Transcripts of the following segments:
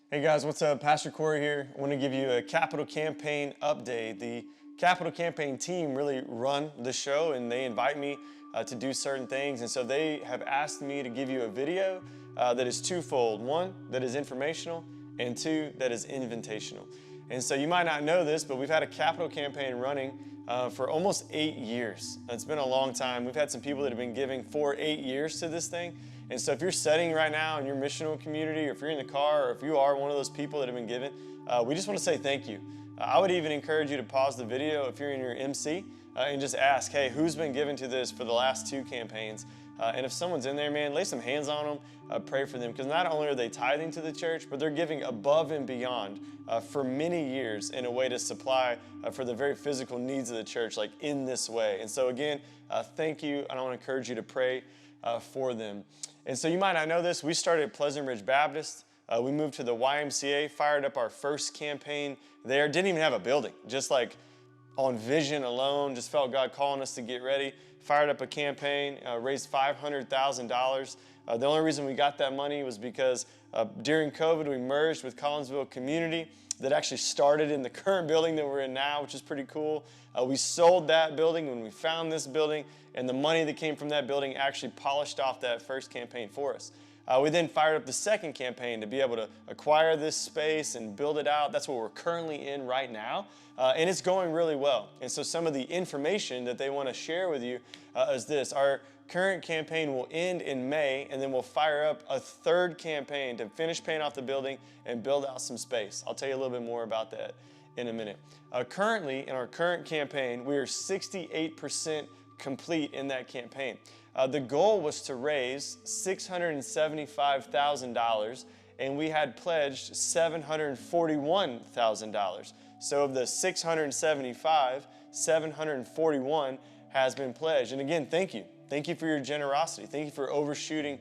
Hey guys, what's up? Pastor Corey here. I want to give you a Capital Campaign update. The Capital Campaign team really run the show and they invite me to do certain things. And so they have asked me to give you a video that is twofold. One, that is informational, and two, that is invitational. And so you might not know this, but we've had a Capital Campaign running for almost 8 years. It's been a long time. We've had some people that have been giving for 8 years to this thing. And so if you're setting right now in your missional community, or if you're in the car, or if you are one of those people that have been given, we just want to say thank you. I would even encourage you to pause the video if you're in your MC and just ask, hey, who's been given to this for the last 2 campaigns? And if someone's in there, man, lay some hands on them, pray for them. Because not only are they tithing to the church, but they're giving above and beyond for many years in a way to supply for the very physical needs of the church, like in this way. And so again, thank you, and I want to encourage you to pray for them. And so you might not know this, we started at Pleasant Ridge Baptist. We moved to the YMCA, fired up our first campaign there. Didn't even have a building, just like on vision alone, just felt God calling us to get ready. Fired up a campaign, raised $500,000. The only reason we got that money was because during COVID, we merged with Collinsville Community that actually started in the current building that we're in now, which is pretty cool. We sold that building when we found this building, and the money that came from that building actually polished off that first campaign for us. We then fired up the second campaign to be able to acquire this space and build it out. That's what we're currently in right now, and it's going really well. And so some of the information that they want to share with you is this. Our current campaign will end in May, and then we'll fire up a third campaign to finish paying off the building and build out some space. I'll tell you a little bit more about that in a minute. Currently, in our current campaign, we are 68% complete in that campaign. The goal was to raise $675,000, and we had pledged $741,000. So of the 675, 741 has been pledged. And again, thank you. Thank you for your generosity. Thank you for overshooting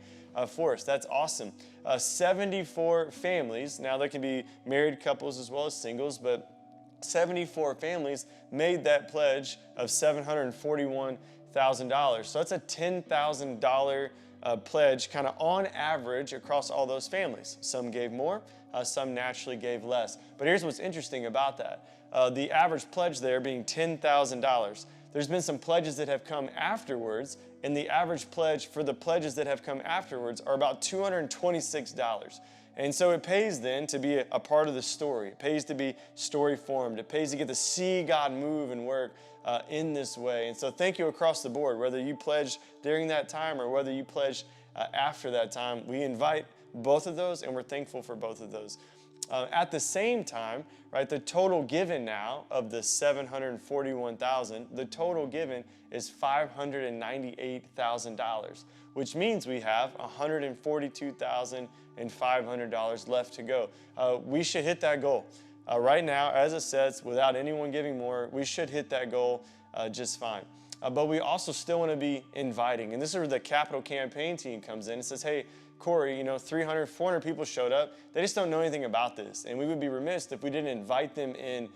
for us. That's awesome. 74 families, now there can be married couples as well as singles, but 74 families made that pledge of $741,000. So that's a $10,000 pledge kind of on average across all those families. Some gave more, some naturally gave less. But here's what's interesting about that. The average pledge there being $10,000. There's been some pledges that have come afterwards, and the average pledge for the pledges that have come afterwards are about $226. And so it pays then to be a part of the story. It pays to be story formed. It pays to get to see God move and work in this way. And so thank you across the board, whether you pledged during that time or whether you pledged after that time. We invite both of those, and we're thankful for both of those. At the same time, right, the total given now of the $741,000, the total given is $598,000, which means we have $142,500 left to go. We should hit that goal. Right now, as it says, without anyone giving more, we should hit that goal just fine. But we also still want to be inviting. And this is where the Capital Campaign team comes in and says, hey, Corey, 300, 400 people showed up. They just don't know anything about this. And we would be remiss if we didn't invite them in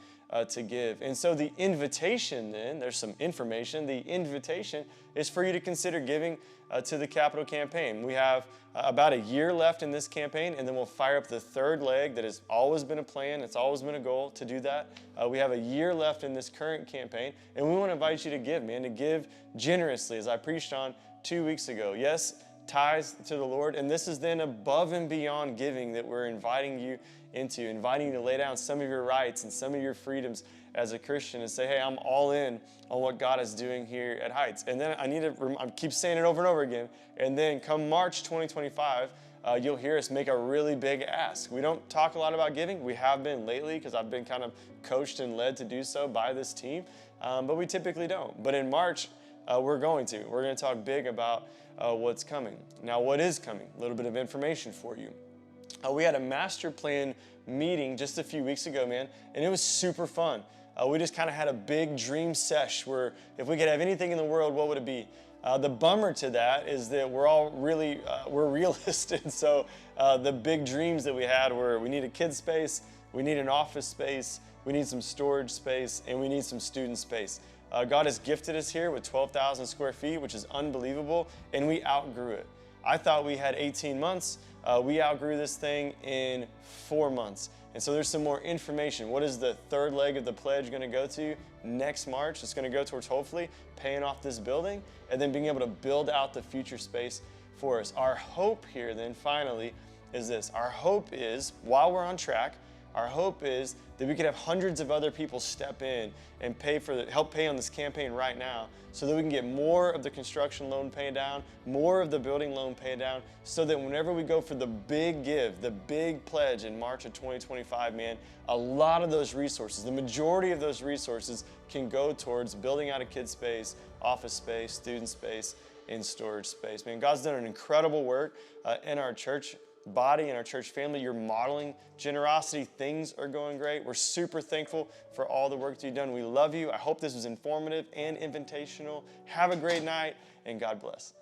to give. And so the invitation then, there's some information. The invitation is for you to consider giving to the Capital Campaign. We have about a year left in this campaign, and then we'll fire up the third leg. That has always been a plan. It's always been a goal to do that. We have a year left in this current campaign, and we want to invite you to give, man, to give generously, as I preached on 2 weeks ago. Yes, tithes to the Lord, and this is then above and beyond giving that we're inviting you into, inviting you to lay down some of your rights and some of your freedoms as a Christian and say, hey, I'm all in on what God is doing here at Heights. And then I keep saying it over and over again, and then come March 2025, you'll hear us make a really big ask. We don't talk a lot about giving. We have been lately because I've been kind of coached and led to do so by this team, but we typically don't. But in March, we're going to. We're going to talk big about what's coming. Now, what is coming? A little bit of information for you. We had a master plan meeting just a few weeks ago, man, and it was super fun. We just kind of had a big dream sesh where if we could have anything in the world, what would it be? The bummer to that is that we're all really, we're realists, and so the big dreams that we had were we need a kid space, we need an office space, we need some storage space, and we need some student space. God has gifted us here with 12,000 square feet, which is unbelievable, and we outgrew it. I thought we had 18 months We outgrew this thing in 4 months. And so there's some more information. What is the third leg of the pledge going to go to? Next March, it's going to go towards hopefully paying off this building and then being able to build out the future space for us. Our hope here then finally is this. Our hope is, while we're on track, our hope is that we could have hundreds of other people step in and help pay on this campaign right now so that we can get more of the construction loan paid down, more of the building loan paid down, so that whenever we go for the big give, the big pledge in March of 2025, man, a lot of those resources, the majority of those resources can go towards building out a kid space, office space, student space, and storage space. Man, God's done an incredible work in our church body and our church family. You're modeling generosity. Things are going great. We're super thankful for all the work that you've done. We love you. I hope this was informative and invitational. Have a great night, and God bless.